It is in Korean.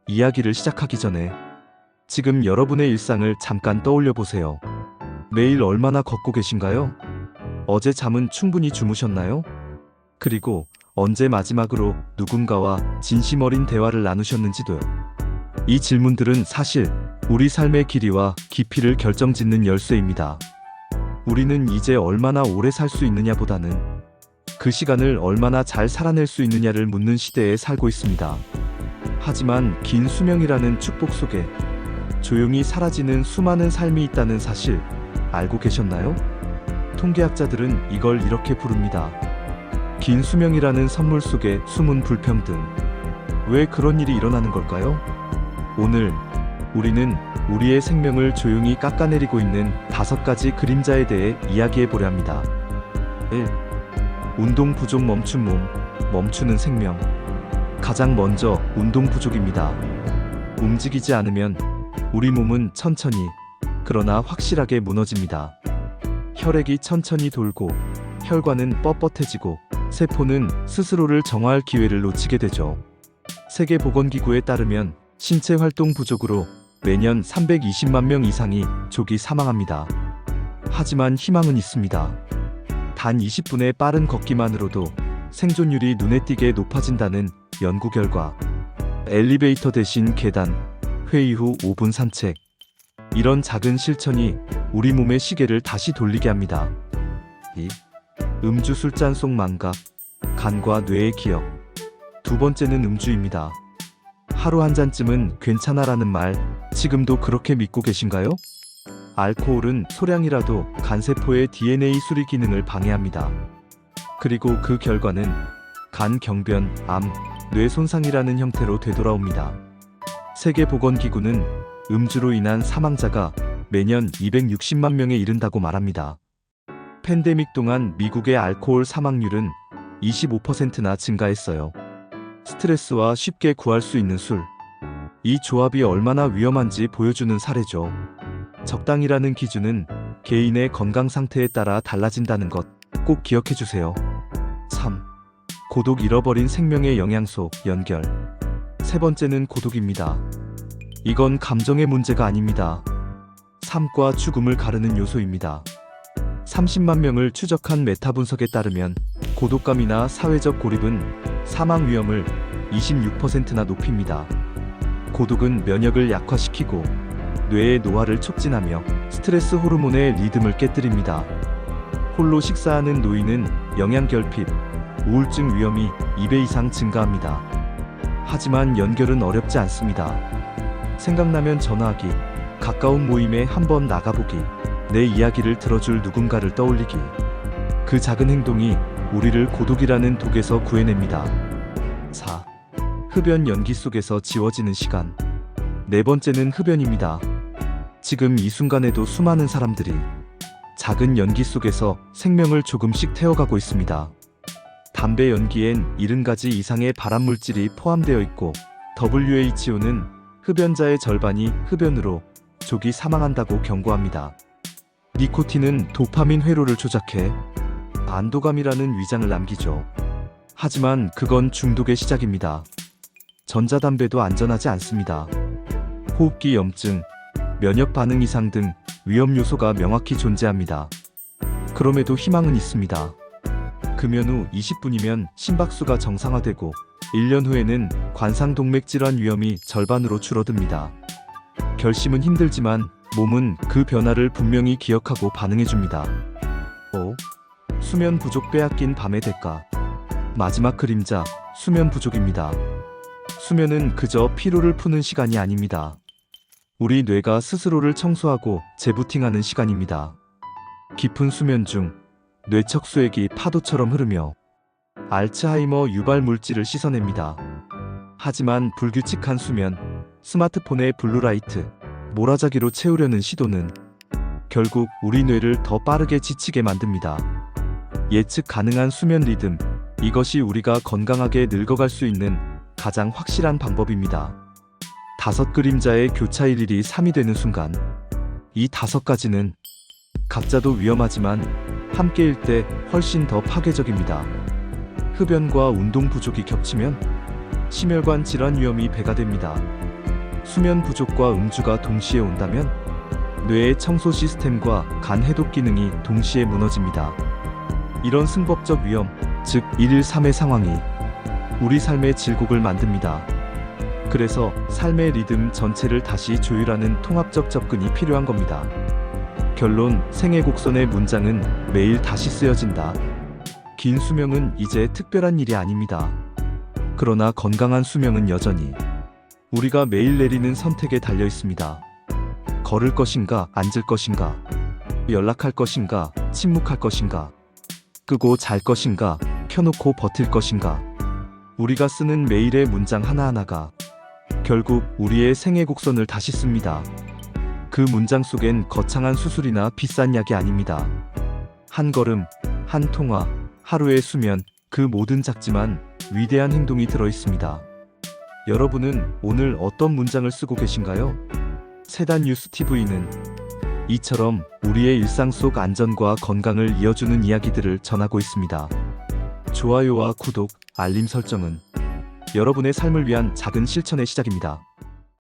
이야기를 시작하기 전에 지금 여러분의 일상을 잠깐 떠올려 보세요. 매일 얼마나 걷고 계신가요? 어제 잠은 충분히 주무셨나요? 그리고 언제 마지막으로 누군가와 진심 어린 대화를 나누셨는지도요. 이 질문들은 사실 우리 삶의 길이와 깊이를 결정짓는 열쇠입니다. 우리는 이제 얼마나 오래 살 수 있느냐보다는 그 시간을 얼마나 잘 살아낼 수 있느냐를 묻는 시대에 살고 있습니다. 하지만 긴 수명이라는 축복 속에 조용히 사라지는 수많은 삶이 있다는 사실 알고 계셨나요? 통계학자들은 이걸 이렇게 부릅니다. 긴 수명이라는 선물 속에 숨은 불평등. 왜 그런 일이 일어나는 걸까요? 오늘 우리는 우리의 생명을 조용히 깎아내리고 있는 5가지 그림자에 대해 이야기해 보려 합니다. 1. 운동 부족 멈춘 몸, 멈추는 생명. 가장 먼저 운동 부족입니다. 움직이지 않으면 우리 몸은 천천히, 그러나 확실하게 무너집니다. 혈액이 천천히 돌고, 혈관은 뻣뻣해지고, 세포는 스스로를 정화할 기회를 놓치게 되죠. 세계보건기구에 따르면 신체 활동 부족으로 매년 320만 명 이상이 조기 사망합니다. 하지만 희망은 있습니다. 단 20분의 빠른 걷기만으로도 생존율이 눈에 띄게 높아진다는 연구 결과. 엘리베이터 대신 계단, 회의 후 5분 산책. 이런 작은 실천이 우리 몸의 시계를 다시 돌리게 합니다. 2. 음주 술잔 속 망각, 간과 뇌의 기억. 두 번째는 음주입니다. 하루 한 잔쯤은 괜찮아라는 말, 지금도 그렇게 믿고 계신가요? 알코올은 소량이라도 간세포의 DNA 수리 기능을 방해합니다. 그리고 그 결과는 간 경변, 암, 뇌 손상이라는 형태로 되돌아옵니다. 세계보건기구는 음주로 인한 사망자가 매년 260만 명에 이른다고 말합니다. 팬데믹 동안 미국의 알코올 사망률은 25%나 증가했어요. 스트레스와 쉽게 구할 수 있는 술. 이 조합이 얼마나 위험한지 보여주는 사례죠. 적당이라는 기준은 개인의 건강 상태에 따라 달라진다는 것 꼭 기억해 주세요. 3. 고독 잃어버린 생명의 영양소, 연결. 세 번째는 고독입니다. 이건 감정의 문제가 아닙니다. 삶과 죽음을 가르는 요소입니다. 30만 명을 추적한 메타 분석에 따르면 고독감이나 사회적 고립은 사망 위험을 26%나 높입니다. 고독은 면역을 약화시키고 뇌의 노화를 촉진하며 스트레스 호르몬의 리듬을 깨뜨립니다. 홀로 식사하는 노인은 영양결핍, 우울증 위험이 2배 이상 증가합니다. 하지만 연결은 어렵지 않습니다. 생각나면 전화하기, 가까운 모임에 한번 나가보기, 내 이야기를 들어줄 누군가를 떠올리기. 그 작은 행동이 우리를 고독이라는 독에서 구해냅니다. 4. 흡연 연기 속에서 지워지는 시간. 네 번째는 흡연입니다. 지금 이 순간에도 수많은 사람들이 작은 연기 속에서 생명을 조금씩 태워가고 있습니다. 담배 연기엔 70가지 이상의 발암물질이 포함되어 있고 WHO는 흡연자의 절반이 흡연으로 조기 사망한다고 경고합니다. 니코틴은 도파민 회로를 조작해 안도감이라는 위장을 남기죠. 하지만 그건 중독의 시작입니다. 전자담배도 안전하지 않습니다. 호흡기 염증, 면역 반응 이상 등 위험 요소가 명확히 존재합니다. 그럼에도 희망은 있습니다. 금연 후 20분이면 심박수가 정상화되고 1년 후에는 관상동맥 질환 위험이 절반으로 줄어듭니다. 결심은 힘들지만 몸은 그 변화를 분명히 기억하고 반응해줍니다. 5. 수면 부족 빼앗긴 밤의 대가. 마지막 그림자, 수면 부족입니다. 수면은 그저 피로를 푸는 시간이 아닙니다. 우리 뇌가 스스로를 청소하고 재부팅하는 시간입니다. 깊은 수면 중 뇌척수액이 파도처럼 흐르며 알츠하이머 유발 물질을 씻어냅니다. 하지만 불규칙한 수면, 스마트폰의 블루라이트, 몰아자기로 채우려는 시도는 결국 우리 뇌를 더 빠르게 지치게 만듭니다. 예측 가능한 수면 리듬, 이것이 우리가 건강하게 늙어갈 수 있는 가장 확실한 방법입니다. 5 그림자의 교차일 일이 3이 되는 순간, 이 5가지는 각자도 위험하지만 함께일 때 훨씬 더 파괴적입니다. 흡연과 운동 부족이 겹치면 심혈관 질환 위험이 배가 됩니다. 수면 부족과 음주가 동시에 온다면 뇌의 청소 시스템과 간 해독 기능이 동시에 무너집니다. 이런 승법적 위험, 즉 1일 3회 상황이 우리 삶의 질곡을 만듭니다. 그래서 삶의 리듬 전체를 다시 조율하는 통합적 접근이 필요한 겁니다. 결론, 생애 곡선의 문장은 매일 다시 쓰여진다. 긴 수명은 이제 특별한 일이 아닙니다. 그러나 건강한 수명은 여전히 우리가 매일 내리는 선택에 달려 있습니다. 걸을 것인가, 앉을 것인가, 연락할 것인가, 침묵할 것인가, 끄고 잘 것인가, 켜놓고 버틸 것인가. 우리가 쓰는 매일의 문장 하나하나가 결국 우리의 생애 곡선을 다시 씁니다. 그 문장 속엔 거창한 수술이나 비싼 약이 아닙니다. 한 걸음, 한 통화, 하루의 수면, 그 모든 작지만 위대한 행동이 들어 있습니다. 여러분은 오늘 어떤 문장을 쓰고 계신가요? 세단 뉴스 TV는 이처럼 우리의 일상 속 안전과 건강을 이어주는 이야기들을 전하고 있습니다. 좋아요와 구독, 알림 설정은 여러분의 삶을 위한 작은 실천의 시작입니다.